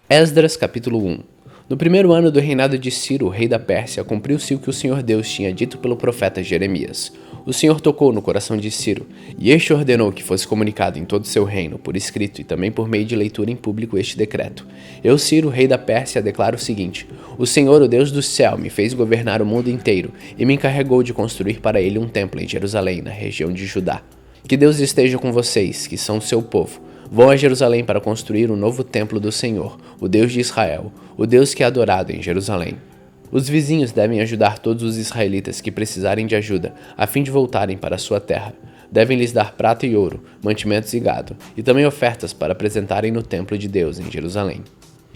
Esdras capítulo 1. No primeiro ano do reinado de Ciro, rei da Pérsia, cumpriu-se o que o Senhor Deus tinha dito pelo profeta Jeremias. O Senhor tocou no coração de Ciro, e este ordenou que fosse comunicado em todo o seu reino, por escrito e também por meio de leitura em público este decreto. Eu, Ciro, rei da Pérsia, declaro o seguinte: o Senhor, o Deus do céu, me fez governar o mundo inteiro, e me encarregou de construir para ele um templo em Jerusalém, na região de Judá. Que Deus esteja com vocês, que são o seu povo. Vão a Jerusalém para construir um novo templo do Senhor, o Deus de Israel, o Deus que é adorado em Jerusalém. Os vizinhos devem ajudar todos os israelitas que precisarem de ajuda, a fim de voltarem para a sua terra. Devem lhes dar prata e ouro, mantimentos e gado, e também ofertas para apresentarem no templo de Deus em Jerusalém.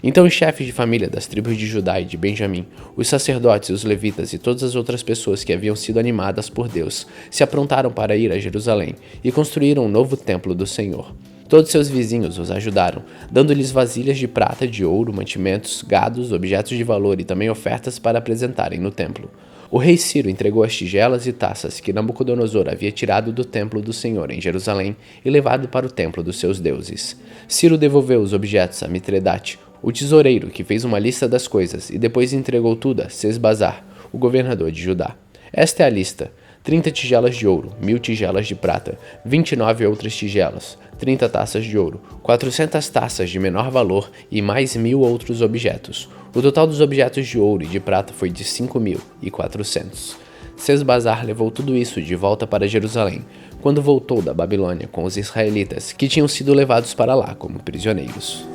Então os chefes de família das tribos de Judá e de Benjamim, os sacerdotes, os levitas e todas as outras pessoas que haviam sido animadas por Deus, se aprontaram para ir a Jerusalém e construíram um novo templo do Senhor. Todos seus vizinhos os ajudaram, dando-lhes vasilhas de prata, de ouro, mantimentos, gados, objetos de valor e também ofertas para apresentarem no templo. O rei Ciro entregou as tigelas e taças que Nabucodonosor havia tirado do templo do Senhor em Jerusalém e levado para o templo dos seus deuses. Ciro devolveu os objetos a Mitredate, o tesoureiro, que fez uma lista das coisas, e depois entregou tudo a Sesbazar, o governador de Judá. Esta é a lista: 30 tigelas de ouro, 1000 tigelas de prata, 29 outras tigelas, 30 taças de ouro, 400 taças de menor valor e mais 1000 outros objetos. O total dos objetos de ouro e de prata foi de 5.400. Sesbazar levou tudo isso de volta para Jerusalém, quando voltou da Babilônia com os israelitas, que tinham sido levados para lá como prisioneiros.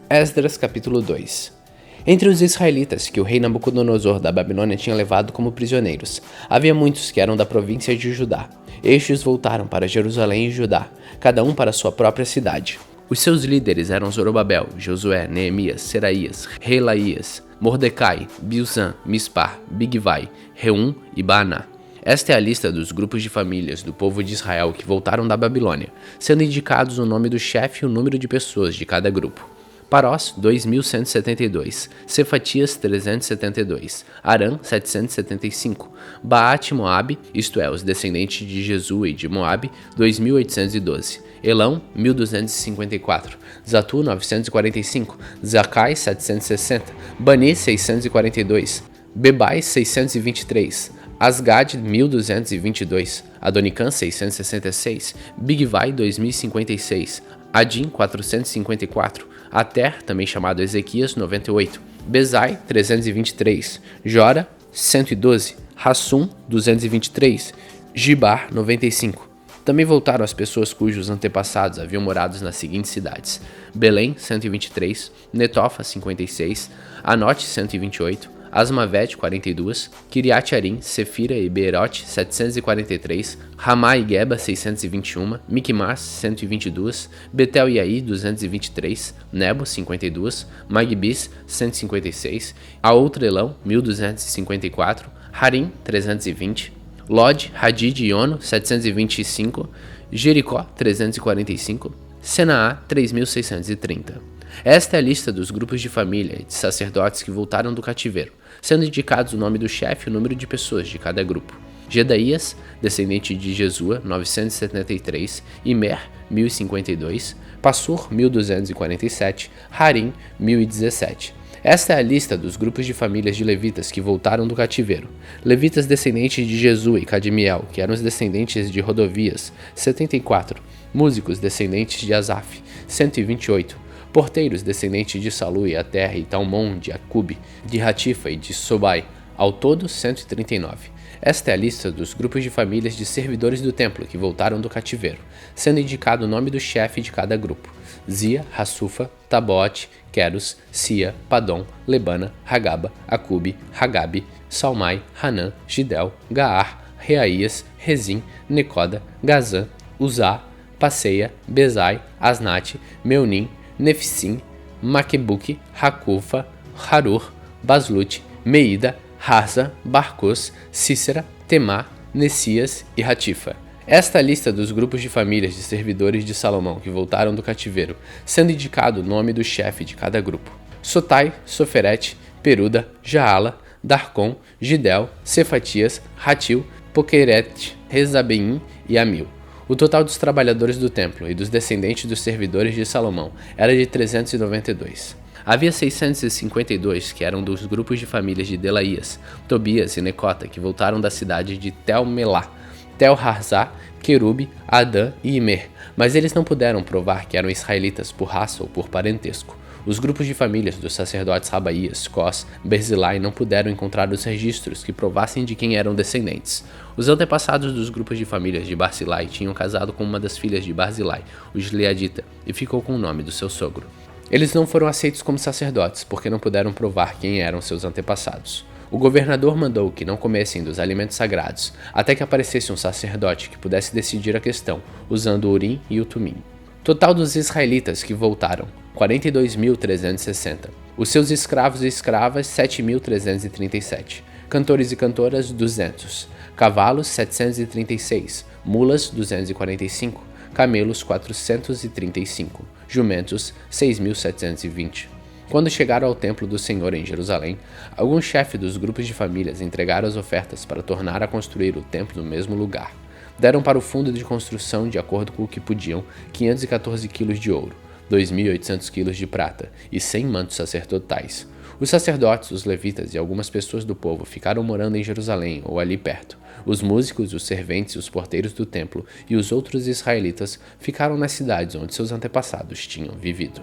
Esdras capítulo 2. Entre os israelitas que o rei Nabucodonosor da Babilônia tinha levado como prisioneiros, havia muitos que eram da província de Judá. Estes voltaram para Jerusalém e Judá, cada um para sua própria cidade. Os seus líderes eram Zorobabel, Josué, Neemias, Seraías, Reelaías, Mordecai, Bilzan, Mispar, Bigvai, Reum e Baaná. Esta é a lista dos grupos de famílias do povo de Israel que voltaram da Babilônia, sendo indicados o nome do chefe e o número de pessoas de cada grupo. Parós, 2.172, Cefatias, 372, Arã, 775, Baate Moabe, isto é, os descendentes de Jesua e de Moabe, 2.812, Elão, 1.254, Zatu, 945, Zacai, 760, Bani, 642, Bebai, 623, Asgad, 1.222, Adonicã, 666, Bigvai, 2.056, Adim, 454, Ater, também chamado Ezequias, 98, Bezai, 323, Jora, 112, Hassum, 223, Gibar, 95. Também voltaram as pessoas cujos antepassados haviam morado nas seguintes cidades: Belém, 123, Netofa, 56, Anote, 128, Asmavet, 42, Kiriat-Arim, Sefira e Beerote, 743, Ramá e Geba, 621, Miquimás, 122, Betel e Ai, 223, Nebo, 52, Magbis, 156, Aoutrelão, 1254, Harim, 320, Lod, Hadid e Ono, 725, Jericó, 345, Senaá, 3630. Esta é a lista dos grupos de família e de sacerdotes que voltaram do cativeiro, sendo indicados o nome do chefe e o número de pessoas de cada grupo. Gedaías, descendente de Jesua, 973, Imer, 1052, Passur, 1247, Harim, 1017. Esta é a lista dos grupos de famílias de levitas que voltaram do cativeiro. Levitas descendentes de Jesua e Cadmiel, que eram os descendentes de Rodovias, 74. Músicos descendentes de Asaf, 128. Porteiros descendentes de Salu e Ater e Talmon, de Acube, de Ratifa e de Sobai, ao todo 139. Esta é a lista dos grupos de famílias de servidores do templo que voltaram do cativeiro, sendo indicado o nome do chefe de cada grupo: Zia, Hassufa, Tabote, Queros, Sia, Padom, Lebana, Hagaba, Acube, Hagabe, Salmai, Hanã, Gidel, Gaar, Reaías, Rezim, Necoda, Gazã, Uzá, Passeia, Bezai, Asnate, Meunim, Nefsim, Maquebuque, Hacufa, Harur, Baslut, Meida, Harza, Barcos, Cícera, Temá, Nessias e Ratifa. Esta é a lista dos grupos de famílias de servidores de Salomão que voltaram do cativeiro, sendo indicado o nome do chefe de cada grupo: Sotai, Soferet, Peruda, Jaala, Darcon, Gidel, Cefatias, Ratil, Poqueret, Rezabeim e Amil. O total dos trabalhadores do templo e dos descendentes dos servidores de Salomão era de 392. Havia 652 que eram dos grupos de famílias de Delaías, Tobias e Necota, que voltaram da cidade de Tel-Melá, Tel-Harzá, Querube, Adã e Imer, mas eles não puderam provar que eram israelitas por raça ou por parentesco. Os grupos de famílias dos sacerdotes Rabaías, Cós, Berzilai não puderam encontrar os registros que provassem de quem eram descendentes. Os antepassados dos grupos de famílias de Barzilai tinham casado com uma das filhas de Barzilai, o Gileadita, e ficou com o nome do seu sogro. Eles não foram aceitos como sacerdotes, porque não puderam provar quem eram seus antepassados. O governador mandou que não comessem dos alimentos sagrados, até que aparecesse um sacerdote que pudesse decidir a questão, usando o Urim e o Tumim. Total dos israelitas que voltaram, 42.360. Os seus escravos e escravas, 7.337. Cantores e cantoras, 200. Cavalos, 736. Mulas, 245. Camelos, 435. Jumentos, 6.720. Quando chegaram ao templo do Senhor em Jerusalém, alguns chefes dos grupos de famílias entregaram as ofertas para tornar a construir o templo no mesmo lugar. Deram para o fundo de construção, de acordo com o que podiam, 514 quilos de ouro, 2.800 quilos de prata e 100 mantos sacerdotais. Os sacerdotes, os levitas e algumas pessoas do povo ficaram morando em Jerusalém ou ali perto. Os músicos, os serventes e os porteiros do templo e os outros israelitas ficaram nas cidades onde seus antepassados tinham vivido.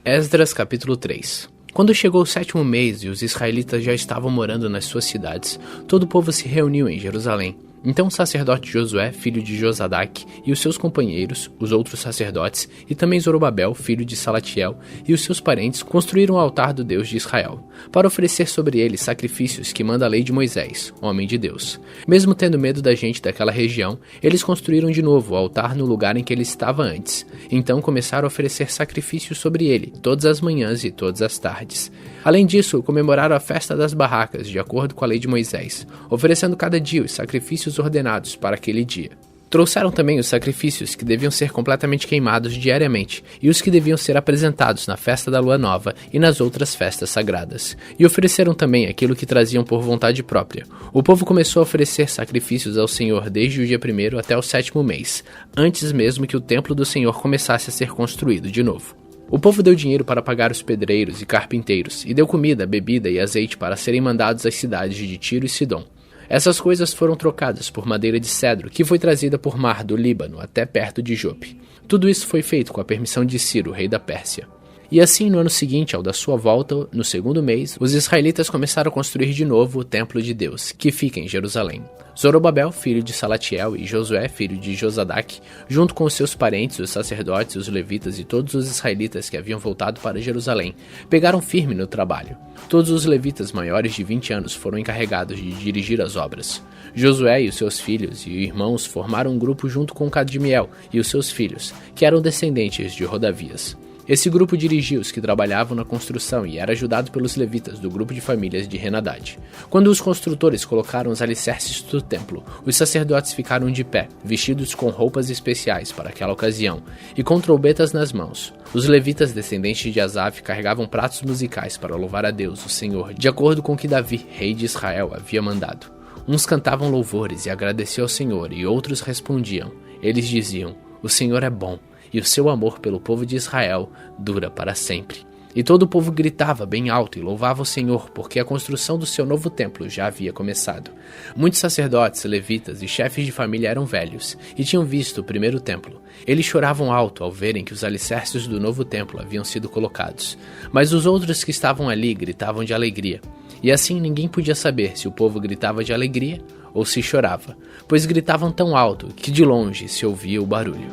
Esdras capítulo 3. Quando chegou o 7º mês e os israelitas já estavam morando nas suas cidades, todo o povo se reuniu em Jerusalém. Então o sacerdote Josué, filho de Josadaque, e os seus companheiros, os outros sacerdotes, e também Zorobabel, filho de Salatiel, e os seus parentes, construíram o altar do Deus de Israel, para oferecer sobre ele sacrifícios que manda a lei de Moisés, homem de Deus. Mesmo tendo medo da gente daquela região, eles construíram de novo o altar no lugar em que ele estava antes. Então começaram a oferecer sacrifícios sobre ele, todas as manhãs e todas as tardes. Além disso, comemoraram a festa das barracas, de acordo com a lei de Moisés, oferecendo cada dia os sacrifícios ordenados para aquele dia. Trouxeram também os sacrifícios que deviam ser completamente queimados diariamente e os que deviam ser apresentados na festa da lua nova e nas outras festas sagradas. E ofereceram também aquilo que traziam por vontade própria. O povo começou a oferecer sacrifícios ao Senhor desde o dia 1º até o 7º mês, antes mesmo que o templo do Senhor começasse a ser construído de novo. O povo deu dinheiro para pagar os pedreiros e carpinteiros, e deu comida, bebida e azeite para serem mandados às cidades de Tiro e Sidom. Essas coisas foram trocadas por madeira de cedro, que foi trazida por mar do Líbano até perto de Jope. Tudo isso foi feito com a permissão de Ciro, rei da Pérsia. E assim, no ano seguinte ao da sua volta, no 2º mês, os israelitas começaram a construir de novo o templo de Deus, que fica em Jerusalém. Zorobabel, filho de Salatiel, e Josué, filho de Josadaque, junto com os seus parentes, os sacerdotes, os levitas e todos os israelitas que haviam voltado para Jerusalém, pegaram firme no trabalho. Todos os levitas maiores de 20 anos foram encarregados de dirigir as obras. Josué e os seus filhos e irmãos formaram um grupo junto com Cadmiel e os seus filhos, que eram descendentes de Rodavias. Esse grupo dirigia os que trabalhavam na construção e era ajudado pelos levitas do grupo de famílias de Henadad. Quando os construtores colocaram os alicerces do templo, os sacerdotes ficaram de pé, vestidos com roupas especiais para aquela ocasião, e com trombetas nas mãos. Os levitas descendentes de Asaf carregavam pratos musicais para louvar a Deus, o Senhor, de acordo com o que Davi, rei de Israel, havia mandado. Uns cantavam louvores e agradeciam ao Senhor, e outros respondiam. Eles diziam: "O Senhor é bom, e o seu amor pelo povo de Israel dura para sempre." E todo o povo gritava bem alto e louvava o Senhor, porque a construção do seu novo templo já havia começado. Muitos sacerdotes, levitas e chefes de família eram velhos, e tinham visto o primeiro templo. Eles choravam alto ao verem que os alicerces do novo templo haviam sido colocados. Mas os outros que estavam ali gritavam de alegria. E assim ninguém podia saber se o povo gritava de alegria ou se chorava, pois gritavam tão alto que de longe se ouvia o barulho.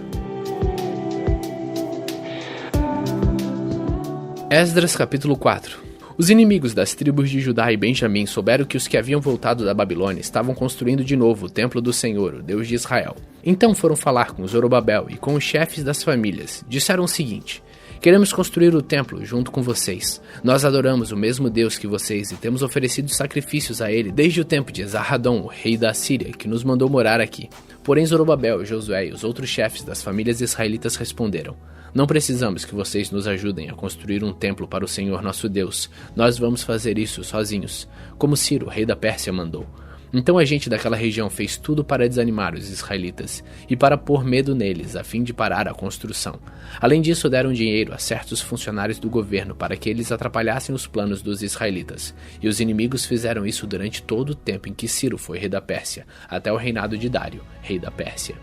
Esdras capítulo 4. Os inimigos das tribos de Judá e Benjamim souberam que os que haviam voltado da Babilônia estavam construindo de novo o templo do Senhor, o Deus de Israel. Então foram falar com Zorobabel e com os chefes das famílias. Disseram o seguinte: "Queremos construir o templo junto com vocês. Nós adoramos o mesmo Deus que vocês e temos oferecido sacrifícios a ele desde o tempo de Esarhadon, o rei da Síria, que nos mandou morar aqui. Porém Zorobabel, Josué e os outros chefes das famílias israelitas responderam: não precisamos que vocês nos ajudem a construir um templo para o Senhor nosso Deus. Nós vamos fazer isso sozinhos, como Ciro, rei da Pérsia, mandou. Então a gente daquela região fez tudo para desanimar os israelitas e para pôr medo neles, a fim de parar a construção. Além disso, deram dinheiro a certos funcionários do governo para que eles atrapalhassem os planos dos israelitas. E os inimigos fizeram isso durante todo o tempo em que Ciro foi rei da Pérsia, até o reinado de Dário, rei da Pérsia.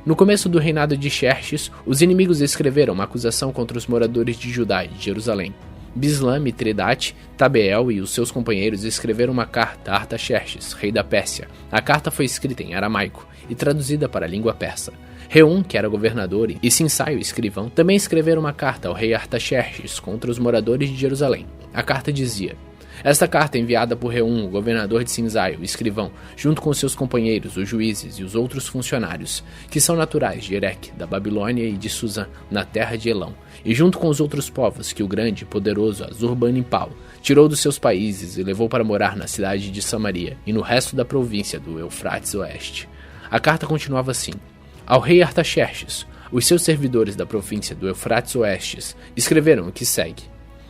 No começo do reinado de Xerxes, os inimigos escreveram uma acusação contra os moradores de Judá e de Jerusalém. Bislam, Mitridate, Tabeel e os seus companheiros escreveram uma carta a Artaxerxes, rei da Pérsia. A carta foi escrita em aramaico e traduzida para a língua persa. Reum, que era governador, e Sinsai, o escrivão, também escreveram uma carta ao rei Artaxerxes contra os moradores de Jerusalém. A carta dizia: esta carta é enviada por Reum, o governador de Sinsai, o escrivão, junto com seus companheiros, os juízes e os outros funcionários, que são naturais de Ereque, da Babilônia e de Susã, na terra de Elão, e junto com os outros povos que o grande e poderoso Assurbanipal tirou dos seus países e levou para morar na cidade de Samaria e no resto da província do Eufrates Oeste. A carta continuava assim: ao rei Artaxerxes, os seus servidores da província do Eufrates Oeste escreveram o que segue: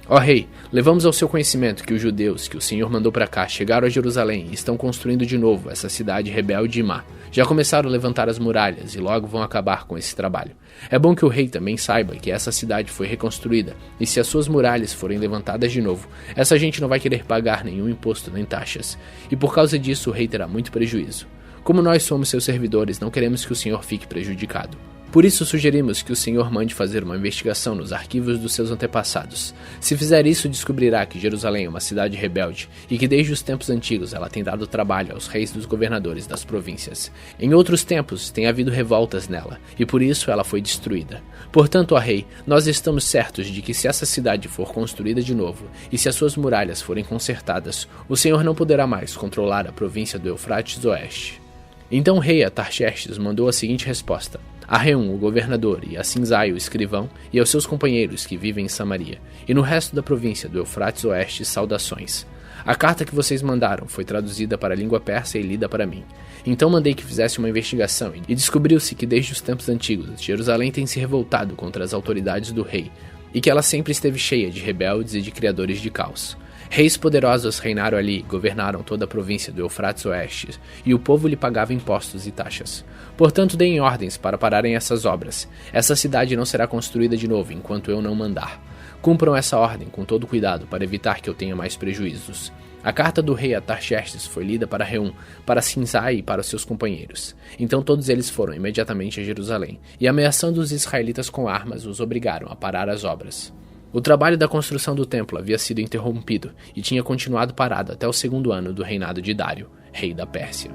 ó rei, levamos ao seu conhecimento que os judeus que o Senhor mandou para cá chegaram a Jerusalém e estão construindo de novo essa cidade rebelde e má. Já começaram a levantar as muralhas e logo vão acabar com esse trabalho. É bom que o rei também saiba que essa cidade foi reconstruída e se as suas muralhas forem levantadas de novo, essa gente não vai querer pagar nenhum imposto nem taxas. E por causa disso o rei terá muito prejuízo. Como nós somos seus servidores, não queremos que o Senhor fique prejudicado. Por isso sugerimos que o Senhor mande fazer uma investigação nos arquivos dos seus antepassados. Se fizer isso, descobrirá que Jerusalém é uma cidade rebelde e que desde os tempos antigos ela tem dado trabalho aos reis dos governadores das províncias. Em outros tempos tem havido revoltas nela e por isso ela foi destruída. Portanto, ó rei, nós estamos certos de que se essa cidade for construída de novo e se as suas muralhas forem consertadas, o Senhor não poderá mais controlar a província do Eufrates Oeste. Então o rei Artaxerxes mandou a seguinte resposta: a Reum, o governador, e a Sinsai, o escrivão, e aos seus companheiros que vivem em Samaria, e no resto da província do Eufrates Oeste, saudações. A carta que vocês mandaram foi traduzida para a língua persa e lida para mim. Então mandei que fizesse uma investigação, e descobriu-se que desde os tempos antigos, Jerusalém tem se revoltado contra as autoridades do rei, e que ela sempre esteve cheia de rebeldes e de criadores de caos. Reis poderosos reinaram ali e governaram toda a província do Eufrates Oeste, e o povo lhe pagava impostos e taxas. Portanto, deem ordens para pararem essas obras. Essa cidade não será construída de novo enquanto eu não mandar. Cumpram essa ordem com todo cuidado para evitar que eu tenha mais prejuízos. A carta do rei Artaxerxes foi lida para Reum, para Sinsai e para os seus companheiros. Então todos eles foram imediatamente a Jerusalém, e ameaçando os israelitas com armas, os obrigaram a parar as obras. O trabalho da construção do templo havia sido interrompido e tinha continuado parado até o segundo ano do reinado de Dário, rei da Pérsia.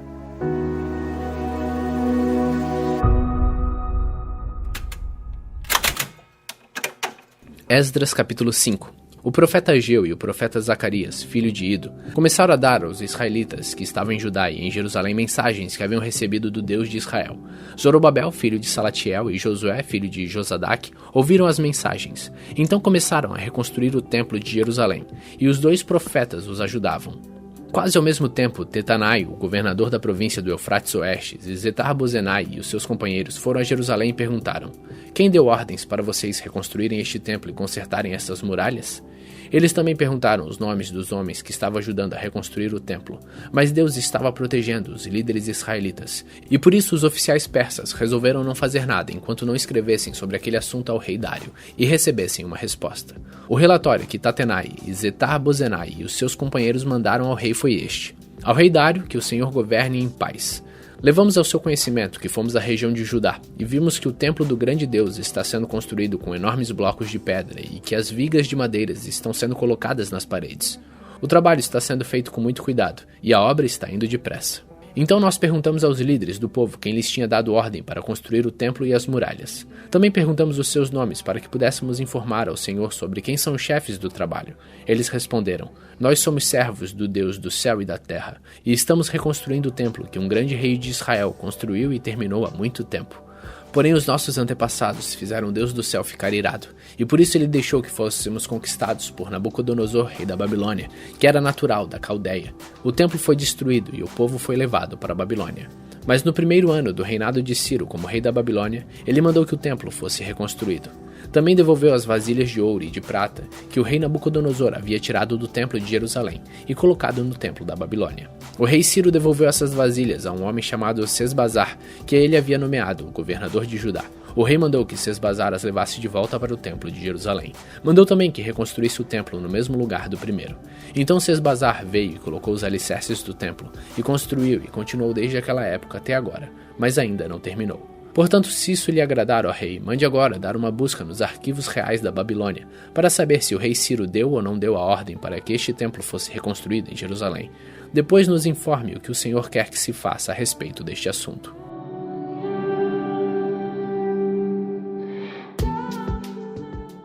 Esdras capítulo 5. O profeta Ageu e o profeta Zacarias, filho de Ido, começaram a dar aos israelitas que estavam em Judá e em Jerusalém mensagens que haviam recebido do Deus de Israel. Zorobabel, filho de Salatiel, e Josué, filho de Josadaque, ouviram as mensagens. Então começaram a reconstruir o templo de Jerusalém, e os dois profetas os ajudavam. Quase ao mesmo tempo, Tetanai, o governador da província do Eufrates Oeste, e Zetar-Bozenai e os seus companheiros foram a Jerusalém e perguntaram: quem deu ordens para vocês reconstruírem este templo e consertarem estas muralhas? Eles também perguntaram os nomes dos homens que estavam ajudando a reconstruir o templo, mas Deus estava protegendo os líderes israelitas, e por isso os oficiais persas resolveram não fazer nada enquanto não escrevessem sobre aquele assunto ao rei Dário e recebessem uma resposta. O relatório que Tatenai e Zetar-Bozenai e os seus companheiros mandaram ao rei foi este: ao rei Dário, que o Senhor governe em paz. Levamos ao seu conhecimento que fomos à região de Judá e vimos que o templo do grande Deus está sendo construído com enormes blocos de pedra e que as vigas de madeiras estão sendo colocadas nas paredes. O trabalho está sendo feito com muito cuidado e a obra está indo depressa. Então nós perguntamos aos líderes do povo quem lhes tinha dado ordem para construir o templo e as muralhas. Também perguntamos os seus nomes para que pudéssemos informar ao Senhor sobre quem são os chefes do trabalho. Eles responderam: nós somos servos do Deus do céu e da terra, e estamos reconstruindo o templo que um grande rei de Israel construiu e terminou há muito tempo. Porém os nossos antepassados fizeram Deus do céu ficar irado, e por isso ele deixou que fôssemos conquistados por Nabucodonosor, rei da Babilônia, que era natural da Caldeia. O templo foi destruído e o povo foi levado para a Babilônia. Mas no primeiro ano do reinado de Ciro como rei da Babilônia, ele mandou que o templo fosse reconstruído. Também devolveu as vasilhas de ouro e de prata que o rei Nabucodonosor havia tirado do templo de Jerusalém e colocado no templo da Babilônia. O rei Ciro devolveu essas vasilhas a um homem chamado Sesbazar, que ele havia nomeado o governador de Judá. O rei mandou que Sesbazar as levasse de volta para o templo de Jerusalém. Mandou também que reconstruísse o templo no mesmo lugar do primeiro. Então Sesbazar veio e colocou os alicerces do templo, e construiu e continuou desde aquela época até agora, mas ainda não terminou. Portanto, se isso lhe agradar, ó rei, mande agora dar uma busca nos arquivos reais da Babilônia, para saber se o rei Ciro deu ou não deu a ordem para que este templo fosse reconstruído em Jerusalém. Depois nos informe o que o Senhor quer que se faça a respeito deste assunto.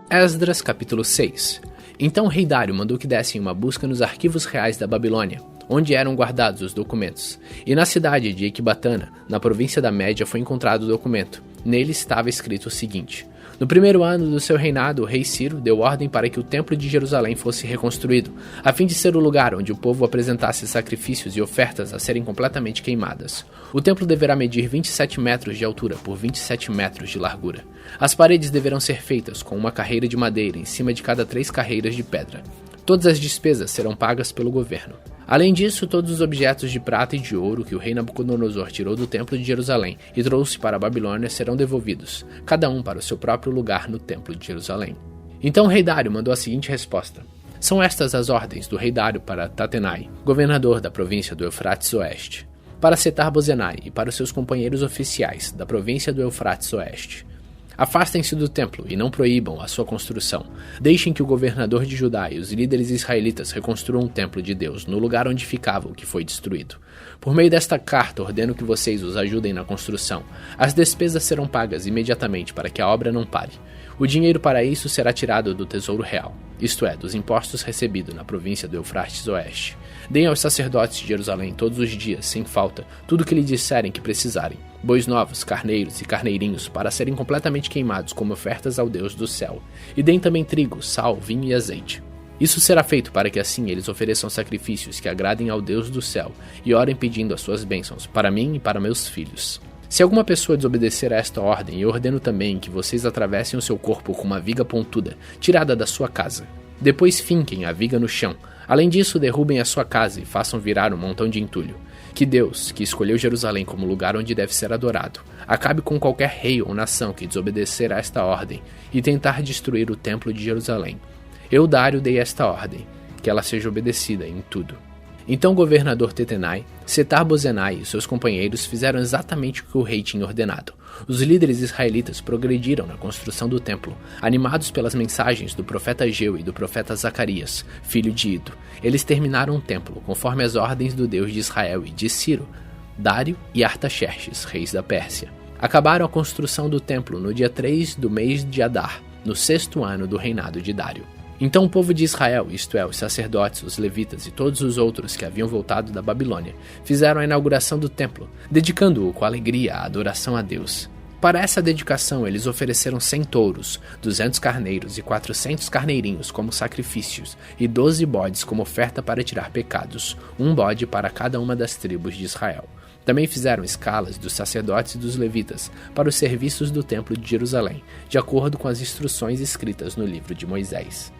Esdras capítulo 6. Então o rei Dário mandou que dessem uma busca nos arquivos reais da Babilônia, onde eram guardados os documentos. E na cidade de Ecbatana, na província da Média, foi encontrado o documento. Nele estava escrito o seguinte: no primeiro ano do seu reinado, o rei Ciro deu ordem para que o templo de Jerusalém fosse reconstruído, a fim de ser o lugar onde o povo apresentasse sacrifícios e ofertas a serem completamente queimadas. O templo deverá medir 27 metros de altura por 27 metros de largura. As paredes deverão ser feitas com uma carreira de madeira em cima de cada 3 carreiras de pedra. Todas as despesas serão pagas pelo governo. Além disso, todos os objetos de prata e de ouro que o rei Nabucodonosor tirou do templo de Jerusalém e trouxe para a Babilônia serão devolvidos, cada um para o seu próprio lugar no templo de Jerusalém. Então o rei Dário mandou a seguinte resposta: são estas as ordens do rei Dário para Tatenai, governador da província do Eufrates Oeste, para Setar-Bozenai e para os seus companheiros oficiais da província do Eufrates Oeste. Afastem-se do templo e não proíbam a sua construção. Deixem que o governador de Judá e os líderes israelitas reconstruam o templo de Deus no lugar onde ficava o que foi destruído. Por meio desta carta, ordeno que vocês os ajudem na construção. As despesas serão pagas imediatamente para que a obra não pare. O dinheiro para isso será tirado do tesouro real, isto é, dos impostos recebidos na província do Eufrates Oeste. Deem aos sacerdotes de Jerusalém todos os dias, sem falta, tudo o que lhe disserem que precisarem: bois novos, carneiros e carneirinhos, para serem completamente queimados como ofertas ao Deus do céu. E deem também trigo, sal, vinho e azeite. Isso será feito para que assim eles ofereçam sacrifícios que agradem ao Deus do céu e orem pedindo as suas bênçãos para mim e para meus filhos. Se alguma pessoa desobedecer a esta ordem, eu ordeno também que vocês atravessem o seu corpo com uma viga pontuda, tirada da sua casa. Depois finquem a viga no chão. Além disso, derrubem a sua casa e façam virar um montão de entulho. Que Deus, que escolheu Jerusalém como lugar onde deve ser adorado, acabe com qualquer rei ou nação que desobedecer a esta ordem e tentar destruir o templo de Jerusalém. Eu, Dário, dei esta ordem, que ela seja obedecida em tudo. Então o governador Tatenai, Setar-Bozenai e seus companheiros fizeram exatamente o que o rei tinha ordenado. Os líderes israelitas progrediram na construção do templo, animados pelas mensagens do profeta Ageu e do profeta Zacarias, filho de Ido. Eles terminaram o templo conforme as ordens do Deus de Israel e de Ciro, Dário e Artaxerxes, reis da Pérsia. Acabaram a construção do templo no dia 3 do mês de Adar, no 6º ano do reinado de Dário. Então o povo de Israel, isto é, os sacerdotes, os levitas e todos os outros que haviam voltado da Babilônia, fizeram a inauguração do templo, dedicando-o com alegria à adoração a Deus. Para essa dedicação, eles ofereceram 100 touros, 200 carneiros e 400 carneirinhos como sacrifícios, e 12 bodes como oferta para tirar pecados, um bode para cada uma das tribos de Israel. Também fizeram escalas dos sacerdotes e dos levitas para os serviços do templo de Jerusalém, de acordo com as instruções escritas no livro de Moisés.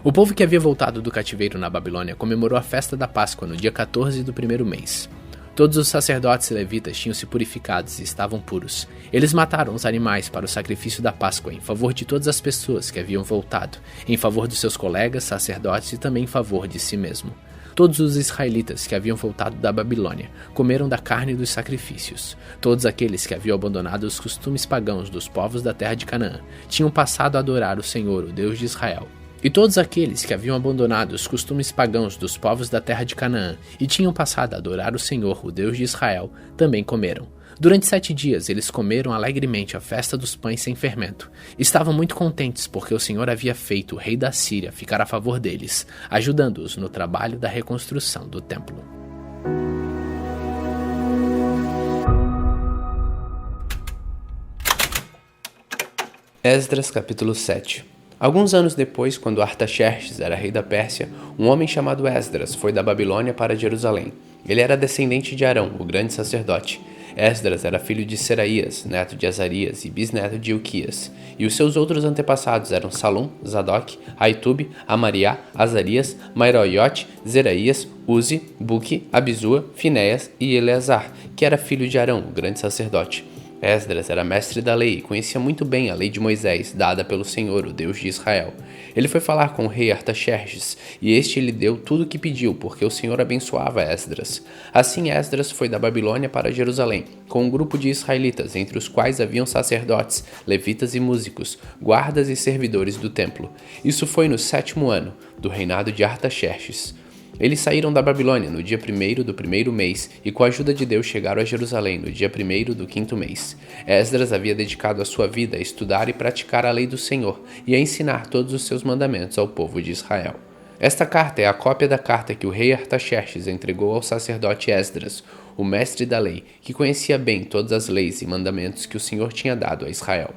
O povo que havia voltado do cativeiro na Babilônia comemorou a festa da Páscoa no dia 14 do primeiro mês. Todos os sacerdotes e levitas tinham se purificados e estavam puros. Eles mataram os animais para o sacrifício da Páscoa em favor de todas as pessoas que haviam voltado, em favor dos seus colegas sacerdotes e também em favor de si mesmo. Todos os israelitas que haviam voltado da Babilônia comeram da carne dos sacrifícios. Todos aqueles que haviam abandonado os costumes pagãos dos povos da terra de Canaã tinham passado a adorar o Senhor, o Deus de Israel. E todos aqueles que haviam abandonado os costumes pagãos dos povos da terra de Canaã e tinham passado a adorar o Senhor, o Deus de Israel, também comeram. Durante 7 dias eles comeram alegremente a festa dos pães sem fermento. Estavam muito contentes porque o Senhor havia feito o rei da Síria ficar a favor deles, ajudando-os no trabalho da reconstrução do templo. Esdras capítulo 7. Alguns anos depois, quando Artaxerxes era rei da Pérsia, um homem chamado Esdras foi da Babilônia para Jerusalém. Ele era descendente de Arão, o grande sacerdote. Esdras era filho de Seraías, neto de Azarias e bisneto de Ilquias. E os seus outros antepassados eram Salum, Zadok, Aitube, Amariá, Azarias, Mairoiote, Zeraías, Uzi, Buque, Abizua, Finéias e Eleazar, que era filho de Arão, o grande sacerdote. Esdras era mestre da lei e conhecia muito bem a lei de Moisés, dada pelo Senhor, o Deus de Israel. Ele foi falar com o rei Artaxerxes, e este lhe deu tudo o que pediu, porque o Senhor abençoava Esdras. Assim Esdras foi da Babilônia para Jerusalém, com um grupo de israelitas, entre os quais haviam sacerdotes, levitas e músicos, guardas e servidores do templo. Isso foi no 7º ano do reinado de Artaxerxes. Eles saíram da Babilônia no dia 1º do 1º mês e com a ajuda de Deus chegaram a Jerusalém no dia 1º do 5º mês. Esdras havia dedicado a sua vida a estudar e praticar a lei do Senhor e a ensinar todos os seus mandamentos ao povo de Israel. Esta carta é a cópia da carta que o rei Artaxerxes entregou ao sacerdote Esdras, o mestre da lei, que conhecia bem todas as leis e mandamentos que o Senhor tinha dado a Israel.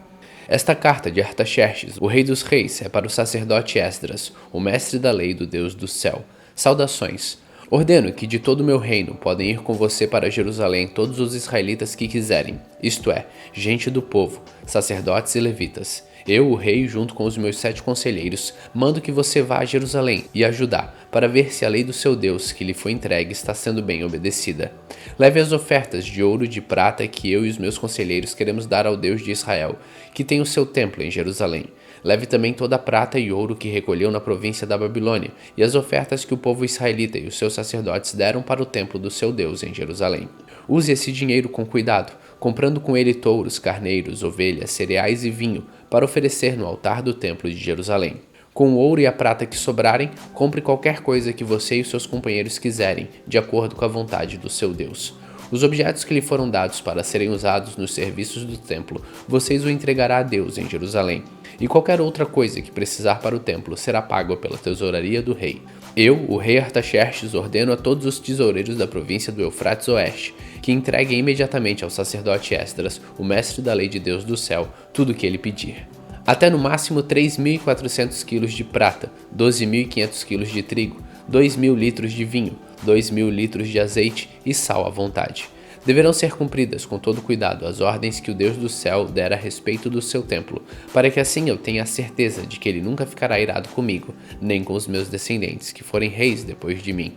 Esta carta de Artaxerxes, o rei dos reis, é para o sacerdote Esdras, o mestre da lei do Deus do céu. Saudações. Ordeno que de todo o meu reino podem ir com você para Jerusalém todos os israelitas que quiserem, isto é, gente do povo, sacerdotes e levitas. Eu, o rei, junto com os meus 7 conselheiros, mando que você vá a Jerusalém e a Judá, para ver se a lei do seu Deus que lhe foi entregue está sendo bem obedecida. Leve as ofertas de ouro e de prata que eu e os meus conselheiros queremos dar ao Deus de Israel, que tem o seu templo em Jerusalém. Leve também toda a prata e ouro que recolheu na província da Babilônia, e as ofertas que o povo israelita e os seus sacerdotes deram para o templo do seu Deus em Jerusalém. Use esse dinheiro com cuidado, comprando com ele touros, carneiros, ovelhas, cereais e vinho, para oferecer no altar do templo de Jerusalém. Com o ouro e a prata que sobrarem, compre qualquer coisa que você e seus companheiros quiserem, de acordo com a vontade do seu Deus. Os objetos que lhe foram dados para serem usados nos serviços do templo, vocês o entregará a Deus em Jerusalém. E qualquer outra coisa que precisar para o templo será pago pela tesouraria do rei. Eu, o rei Artaxerxes, ordeno a todos os tesoureiros da província do Eufrates Oeste que entreguem imediatamente ao sacerdote Esdras, o mestre da lei de Deus do céu, tudo o que ele pedir. Até no máximo 3.400 quilos de prata, 12.500 quilos de trigo, 2.000 litros de vinho, 2.000 litros de azeite e sal à vontade. Deverão ser cumpridas com todo cuidado as ordens que o Deus do céu der a respeito do seu templo, para que assim eu tenha a certeza de que ele nunca ficará irado comigo, nem com os meus descendentes, que forem reis depois de mim.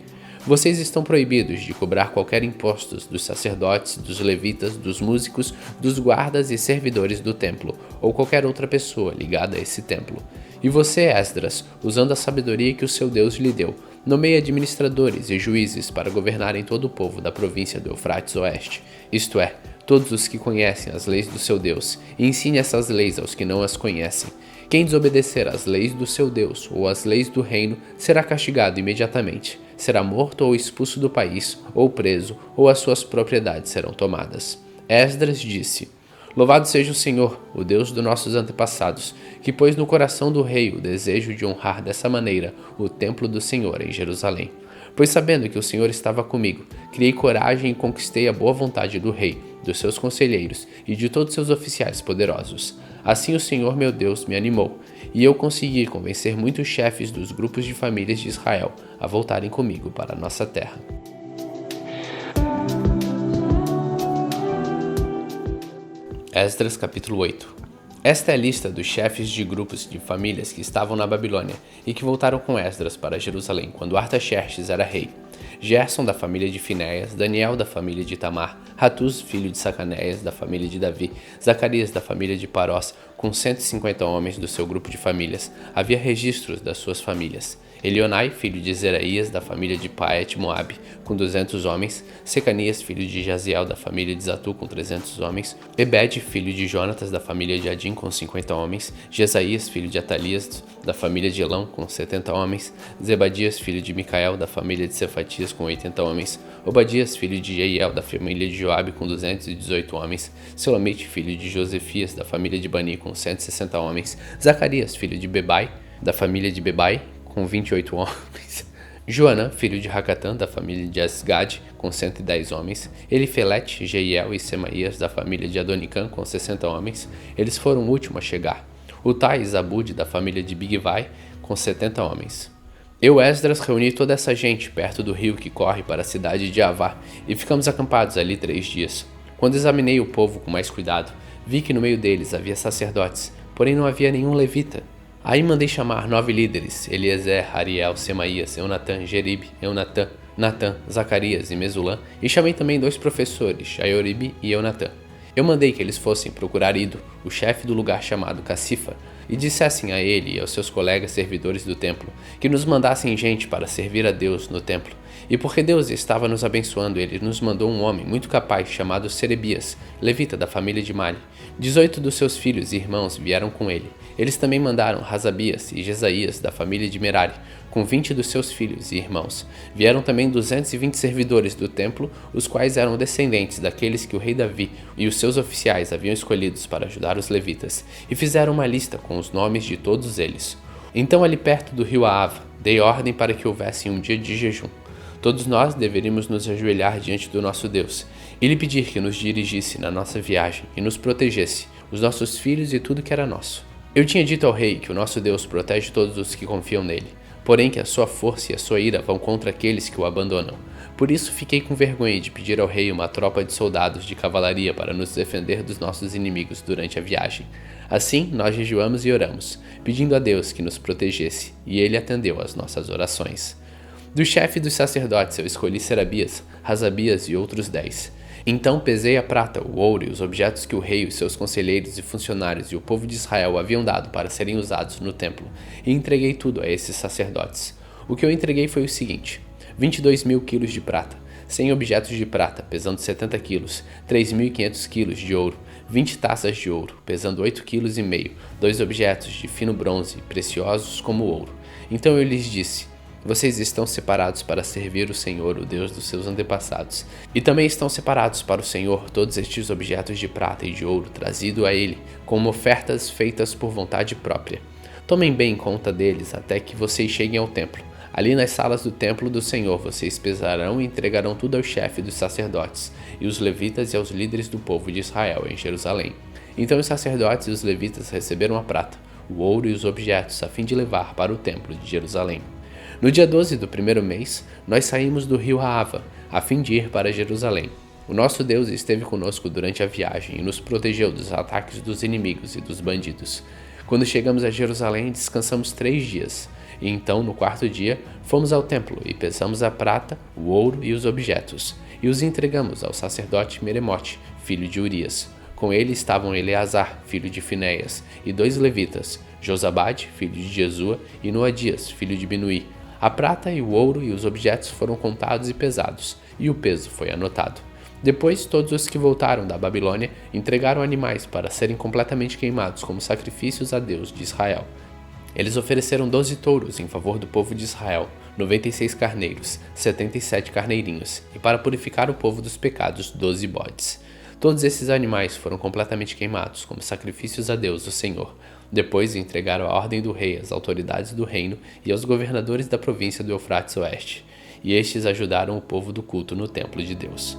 Vocês estão proibidos de cobrar qualquer impostos dos sacerdotes, dos levitas, dos músicos, dos guardas e servidores do templo, ou qualquer outra pessoa ligada a esse templo. E você, Esdras, usando a sabedoria que o seu Deus lhe deu, nomeie administradores e juízes para governarem todo o povo da província do Eufrates Oeste, isto é, todos os que conhecem as leis do seu Deus, e ensine essas leis aos que não as conhecem. Quem desobedecer às leis do seu Deus ou às leis do reino será castigado imediatamente. Será morto ou expulso do país, ou preso, ou as suas propriedades serão tomadas. Esdras disse: Louvado seja o Senhor, o Deus dos nossos antepassados, que pôs no coração do rei o desejo de honrar dessa maneira o templo do Senhor em Jerusalém. Pois sabendo que o Senhor estava comigo, criei coragem e conquistei a boa vontade do rei, dos seus conselheiros e de todos seus oficiais poderosos. Assim o Senhor meu Deus me animou, e eu consegui convencer muitos chefes dos grupos de famílias de Israel a voltarem comigo para a nossa terra. Esdras capítulo 8. Esta é a lista dos chefes de grupos de famílias que estavam na Babilônia e que voltaram com Esdras para Jerusalém quando Artaxerxes era rei. Gerson, da família de Finéias, Daniel, da família de Tamar, Ratuz, filho de Sacanéias, da família de Davi, Zacarias, da família de Parós, com 150 homens do seu grupo de famílias. Havia registros das suas famílias. Elionai, filho de Zeraías, da família de Paet-Moabe, com 200 homens, Secanias, filho de Jaziel, da família de Zatu, com 300 homens, Ebed, filho de Jonatas, da família de Adim, com 50 homens, Jesaías, filho de Atalias, da família de Elão, com 70 homens, Zebadias, filho de Micael, da família de Cefatias, com 80 homens, Obadias, filho de Jeiel, da família de Joabe, com 218 homens, Selomite, filho de Josefias, da família de Bani, com 160 homens, Zacarias, filho de Bebai, da família de Bebai, com 28 homens, Joanã, filho de Hacatã, da família de Asgad, com 110 homens, Elifelete, Jeiel e Semaías, da família de Adonicã, com 60 homens, eles foram o último a chegar, Utai e Zabud, da família de Bigvai, com 70 homens. Eu, Esdras, reuni toda essa gente perto do rio que corre para a cidade de Avá, e ficamos acampados ali 3 dias. Quando examinei o povo com mais cuidado, vi que no meio deles havia sacerdotes, porém não havia nenhum levita. Aí mandei chamar 9 líderes, Eliezer, Ariel, Semaías, Eunatã, Jeribe, Eunatã, Natã, Zacarias e Mesulã, e chamei também 2 professores, Jaioribe e Eunatã. Eu mandei que eles fossem procurar Ido, o chefe do lugar chamado Cacifa, e dissessem a ele e aos seus colegas servidores do templo que nos mandassem gente para servir a Deus no templo. E porque Deus estava nos abençoando, ele nos mandou um homem muito capaz chamado Serebias, levita da família de Mali. 18 dos seus filhos e irmãos vieram com ele. Eles também mandaram Razabias e Jesaías da família de Merari, com 20 dos seus filhos e irmãos. Vieram também 220 servidores do templo, os quais eram descendentes daqueles que o rei Davi e os seus oficiais haviam escolhidos para ajudar os levitas, e fizeram uma lista com os nomes de todos eles. Então, ali perto do rio Aava, dei ordem para que houvesse um dia de jejum. Todos nós deveríamos nos ajoelhar diante do nosso Deus e lhe pedir que nos dirigisse na nossa viagem e nos protegesse, os nossos filhos e tudo que era nosso. Eu tinha dito ao rei que o nosso Deus protege todos os que confiam nele, porém que a sua força e a sua ira vão contra aqueles que o abandonam. Por isso fiquei com vergonha de pedir ao rei uma tropa de soldados de cavalaria para nos defender dos nossos inimigos durante a viagem. Assim, nós jejuamos e oramos, pedindo a Deus que nos protegesse, e ele atendeu às nossas orações. Do chefe dos sacerdotes eu escolhi Serabias, Razabias e outros 10. Então pesei a prata, o ouro e os objetos que o rei, os seus conselheiros e funcionários e o povo de Israel haviam dado para serem usados no templo, e entreguei tudo a esses sacerdotes. O que eu entreguei foi o seguinte: 22.000 quilos de prata, 100 objetos de prata, pesando 70 quilos, 3.500 quilos de ouro, 20 taças de ouro, pesando 8,5 kg, 2 objetos de fino bronze, preciosos como ouro. Então eu lhes disse: vocês estão separados para servir o Senhor, o Deus dos seus antepassados. E também estão separados para o Senhor todos estes objetos de prata e de ouro trazido a ele, como ofertas feitas por vontade própria. Tomem bem conta deles até que vocês cheguem ao templo. Ali nas salas do templo do Senhor vocês pesarão e entregarão tudo ao chefe dos sacerdotes, e os levitas e aos líderes do povo de Israel em Jerusalém. Então os sacerdotes e os levitas receberam a prata, o ouro e os objetos a fim de levar para o templo de Jerusalém. No dia 12 do primeiro mês, nós saímos do rio Aava, a fim de ir para Jerusalém. O nosso Deus esteve conosco durante a viagem e nos protegeu dos ataques dos inimigos e dos bandidos. Quando chegamos a Jerusalém, descansamos 3 dias. E então, no 4º dia, fomos ao templo e pesamos a prata, o ouro e os objetos, e os entregamos ao sacerdote Meremote, filho de Urias. Com ele estavam Eleazar, filho de Finéias, e 2 levitas, Josabade, filho de Jesua, e Noadias, filho de Binuí. A prata e o ouro e os objetos foram contados e pesados, e o peso foi anotado. Depois, todos os que voltaram da Babilônia entregaram animais para serem completamente queimados como sacrifícios a Deus de Israel. Eles ofereceram 12 touros em favor do povo de Israel, 96 carneiros, 77 carneirinhos, e para purificar o povo dos pecados, 12 bodes. Todos esses animais foram completamente queimados como sacrifícios a Deus, o Senhor. Depois entregaram a ordem do rei às autoridades do reino e aos governadores da província do Eufrates Oeste, e estes ajudaram o povo do culto no templo de Deus.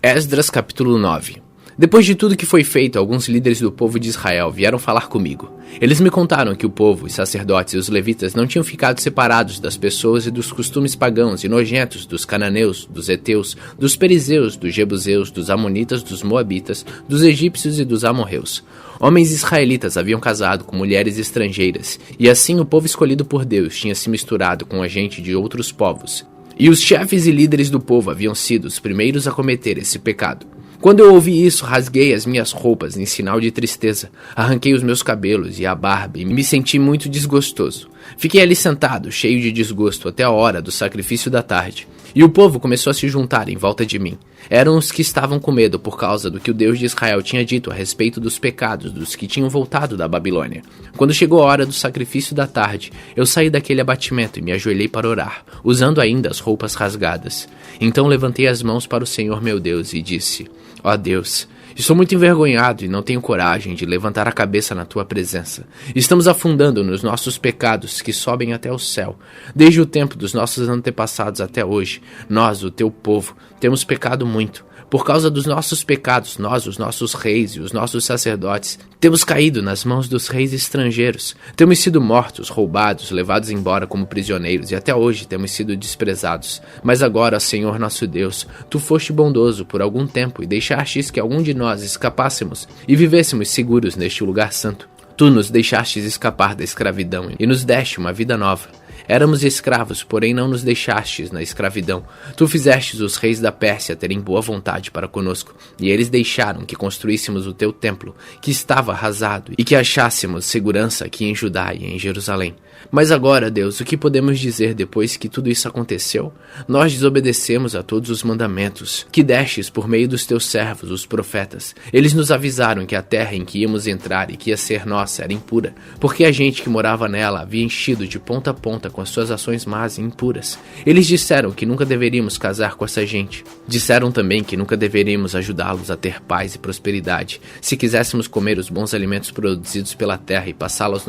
Esdras capítulo 9. Depois de tudo que foi feito, alguns líderes do povo de Israel vieram falar comigo. Eles me contaram que o povo, os sacerdotes e os levitas não tinham ficado separados das pessoas e dos costumes pagãos e nojentos dos cananeus, dos heteus, dos perizeus, dos jebuseus, dos amonitas, dos moabitas, dos egípcios e dos amorreus. Homens israelitas haviam casado com mulheres estrangeiras, e assim o povo escolhido por Deus tinha se misturado com a gente de outros povos. E os chefes e líderes do povo haviam sido os primeiros a cometer esse pecado. Quando eu ouvi isso, rasguei as minhas roupas em sinal de tristeza, arranquei os meus cabelos e a barba e me senti muito desgostoso. Fiquei ali sentado, cheio de desgosto, até a hora do sacrifício da tarde. E o povo começou a se juntar em volta de mim. Eram os que estavam com medo por causa do que o Deus de Israel tinha dito a respeito dos pecados dos que tinham voltado da Babilônia. Quando chegou a hora do sacrifício da tarde, eu saí daquele abatimento e me ajoelhei para orar, usando ainda as roupas rasgadas. Então levantei as mãos para o Senhor meu Deus e disse: ó Deus, estou muito envergonhado e não tenho coragem de levantar a cabeça na tua presença. Estamos afundando nos nossos pecados que sobem até o céu. Desde o tempo dos nossos antepassados até hoje, nós, o teu povo, temos pecado muito. Por causa dos nossos pecados, nós, os nossos reis e os nossos sacerdotes, temos caído nas mãos dos reis estrangeiros. Temos sido mortos, roubados, levados embora como prisioneiros e até hoje temos sido desprezados. Mas agora, Senhor nosso Deus, Tu foste bondoso por algum tempo e deixastes que algum de nós escapássemos e vivêssemos seguros neste lugar santo. Tu nos deixastes escapar da escravidão e nos deste uma vida nova. Éramos escravos, porém não nos deixastes na escravidão. Tu fizestes os reis da Pérsia terem boa vontade para conosco, e eles deixaram que construíssemos o teu templo, que estava arrasado, e que achássemos segurança aqui em Judá e em Jerusalém. Mas agora, Deus, o que podemos dizer depois que tudo isso aconteceu? Nós desobedecemos a todos os mandamentos que destes por meio dos teus servos, os profetas. Eles nos avisaram que a terra em que íamos entrar e que ia ser nossa era impura, porque a gente que morava nela havia enchido de ponta a ponta com as suas ações más e impuras. Eles disseram que nunca deveríamos casar com essa gente. Disseram também que nunca deveríamos ajudá-los a ter paz e prosperidade, se quiséssemos comer os bons alimentos produzidos pela terra e passá-las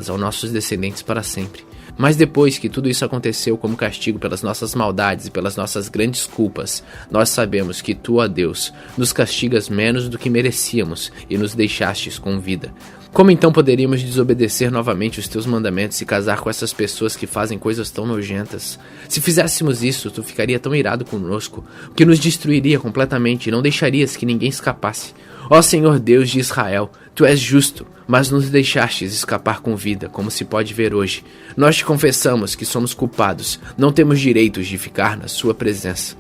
aos nossos descendentes para sempre. Mas depois que tudo isso aconteceu como castigo pelas nossas maldades e pelas nossas grandes culpas, nós sabemos que Tu, ó Deus, nos castigas menos do que merecíamos e nos deixastes com vida. Como então poderíamos desobedecer novamente os Teus mandamentos e casar com essas pessoas que fazem coisas tão nojentas? Se fizéssemos isso, Tu ficaria tão irado conosco, que nos destruiria completamente e não deixarias que ninguém escapasse. Ó Senhor Deus de Israel, Tu és justo, mas nos deixastes escapar com vida, como se pode ver hoje. Nós te confessamos que somos culpados, não temos direitos de ficar na Sua presença.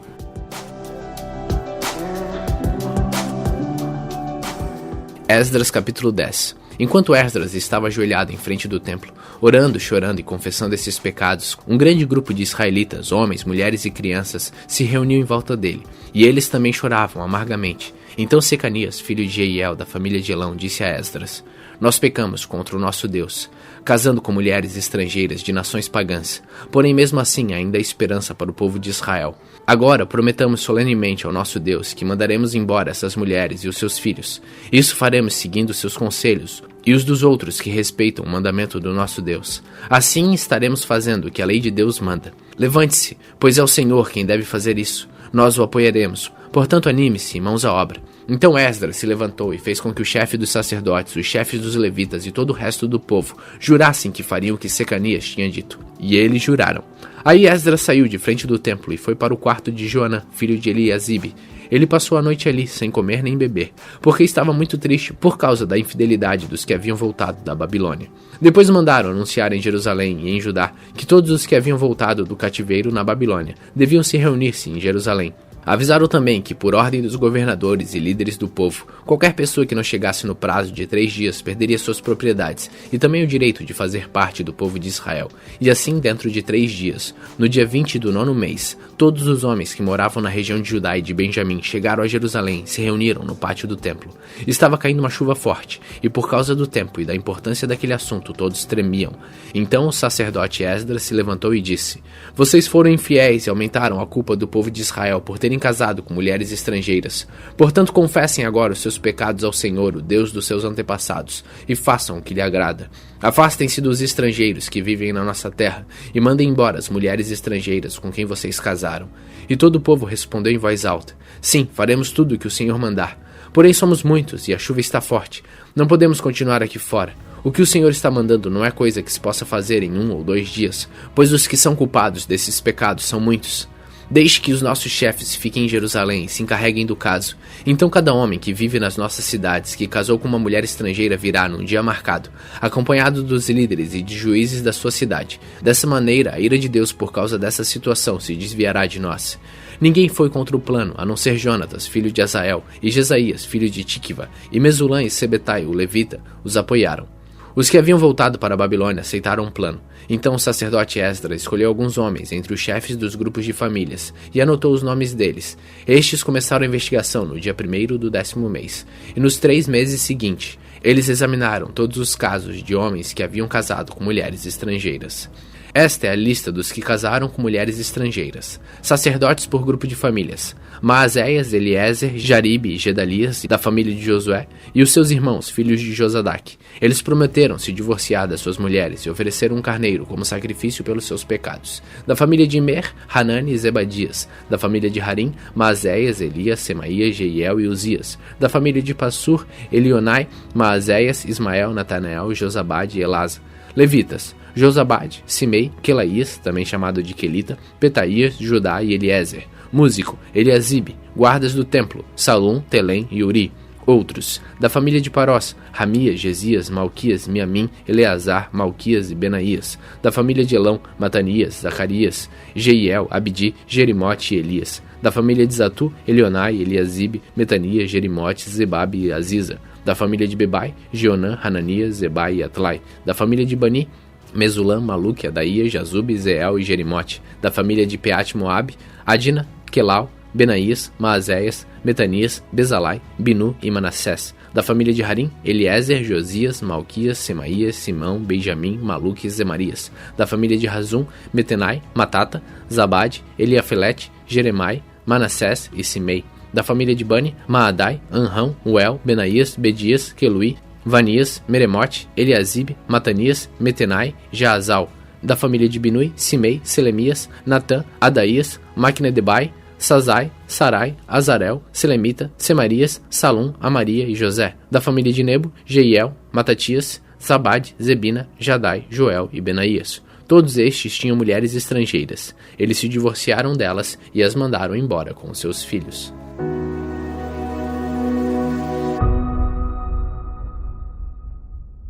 Esdras capítulo 10. Enquanto Esdras estava ajoelhado em frente do templo, orando, chorando e confessando esses pecados, um grande grupo de israelitas, homens, mulheres e crianças, se reuniu em volta dele, e eles também choravam amargamente. Então Secanias, filho de Jeiel, da família de Elão, disse a Esdras: Nós pecamos contra o nosso Deus, casando com mulheres estrangeiras de nações pagãs, porém mesmo assim ainda há esperança para o povo de Israel. Agora prometamos solenemente ao nosso Deus que mandaremos embora essas mulheres e os seus filhos. Isso faremos seguindo seus conselhos e os dos outros que respeitam o mandamento do nosso Deus. Assim estaremos fazendo o que a lei de Deus manda. Levante-se, pois é o Senhor quem deve fazer isso. Nós o apoiaremos. Portanto, anime-se e mãos à obra. Então Esdras se levantou e fez com que o chefe dos sacerdotes, os chefes dos levitas e todo o resto do povo jurassem que fariam o que Secanias tinha dito. E eles juraram. Aí Esdras saiu de frente do templo e foi para o quarto de Joanã, filho de Eliasibe. Ele passou a noite ali, sem comer nem beber, porque estava muito triste por causa da infidelidade dos que haviam voltado da Babilônia. Depois mandaram anunciar em Jerusalém e em Judá que todos os que haviam voltado do cativeiro na Babilônia deviam se reunir-se em Jerusalém. Avisaram também que, por ordem dos governadores e líderes do povo, qualquer pessoa que não chegasse no prazo de 3 dias perderia suas propriedades e também o direito de fazer parte do povo de Israel. E assim, dentro de 3 dias, no dia 20 do 9º mês, todos os homens que moravam na região de Judá e de Benjamim chegaram a Jerusalém e se reuniram no pátio do templo. Estava caindo uma chuva forte, e por causa do tempo e da importância daquele assunto, todos tremiam. Então o sacerdote Esdras se levantou e disse: Vocês foram infiéis e aumentaram a culpa do povo de Israel por terem casado com mulheres estrangeiras. Portanto, confessem agora os seus pecados ao Senhor, o Deus dos seus antepassados, e façam o que lhe agrada. Afastem-se dos estrangeiros que vivem na nossa terra, e mandem embora as mulheres estrangeiras com quem vocês casaram. E todo o povo respondeu em voz alta: Sim, faremos tudo o que o Senhor mandar. Porém somos muitos, e a chuva está forte. Não podemos continuar aqui fora. O que o Senhor está mandando não é coisa que se possa fazer em 1 ou 2 dias, pois os que são culpados desses pecados são muitos. Deixe que os nossos chefes fiquem em Jerusalém e se encarreguem do caso. Então cada homem que vive nas nossas cidades, que casou com uma mulher estrangeira, virá num dia marcado, acompanhado dos líderes e de juízes da sua cidade. Dessa maneira, a ira de Deus por causa dessa situação se desviará de nós. Ninguém foi contra o plano, a não ser Jonatas, filho de Azael, e Jesaías, filho de Tikva, e Mesulã e Sebetai, o levita, os apoiaram. Os que haviam voltado para a Babilônia aceitaram o plano. Então o sacerdote Esdras escolheu alguns homens entre os chefes dos grupos de famílias e anotou os nomes deles. Estes começaram a investigação no dia 1º do 10º mês. E nos 3 meses seguintes, eles examinaram todos os casos de homens que haviam casado com mulheres estrangeiras. Esta é a lista dos que casaram com mulheres estrangeiras. Sacerdotes por grupo de famílias: Maazéias, Eliezer, Jaribe e Gedalias, da família de Josué, e os seus irmãos, filhos de Josadaque. Eles prometeram se divorciar das suas mulheres e ofereceram um carneiro como sacrifício pelos seus pecados. Da família de Imer, Hanani e Zebadias. Da família de Harim, Maazéias, Elias, Semaías, Jeiel e Uzias. Da família de Passur, Elionai, Maazéias, Ismael, Natanael, Josabade e Elasa. Levitas: Josabade, Simei, Quelaías, também chamado de Quelita, Petaías, Judá e Eliezer. Músico: Eliasibe. Guardas do templo: Salum, Telém e Uri. Outros: da família de Parós, Ramias, Gesias, Malquias, Miamim, Eleazar, Malquias e Benaías. Da família de Elão, Matanias, Zacarias, Jeiel, Abdi, Jerimote e Elias. Da família de Zatu, Elionai, Eliasibe, Metanias, Jerimote, Zebabe e Aziza. Da família de Bebai, Jeonã, Hananias, Zebai e Atlai. Da família de Bani, Mesulam, Maluque, Adaía, Jazube, Zeel e Jerimote. Da família de Peat Moabe, Adina, Quelau, Benaías, Maazéias, Metanias, Bezalai, Binu e Manassés. Da família de Harim, Eliezer, Josias, Malquias, Semaías, Simão, Benjamim, Maluque e Zemarias. Da família de Razum, Metenai, Matata, Zabade, Eliafelete, Jeremai, Manassés e Simei. Da família de Bani, Maadai, Anrão, Uel, Benaías, Bedias, Quelui, Vanias, Meremote, Eliasibe, Matanias, Metenai, Jaazal. Da família de Binui, Simei, Selemias, Natã, Adaías, Maquinedebai, Sazai, Sarai, Azarel, Selemita, Semarias, Salum, Amaria e José. Da família de Nebo, Jeiel, Matatias, Zabade, Zebina, Jadai, Joel e Benaías. Todos estes tinham mulheres estrangeiras. Eles se divorciaram delas e as mandaram embora com seus filhos.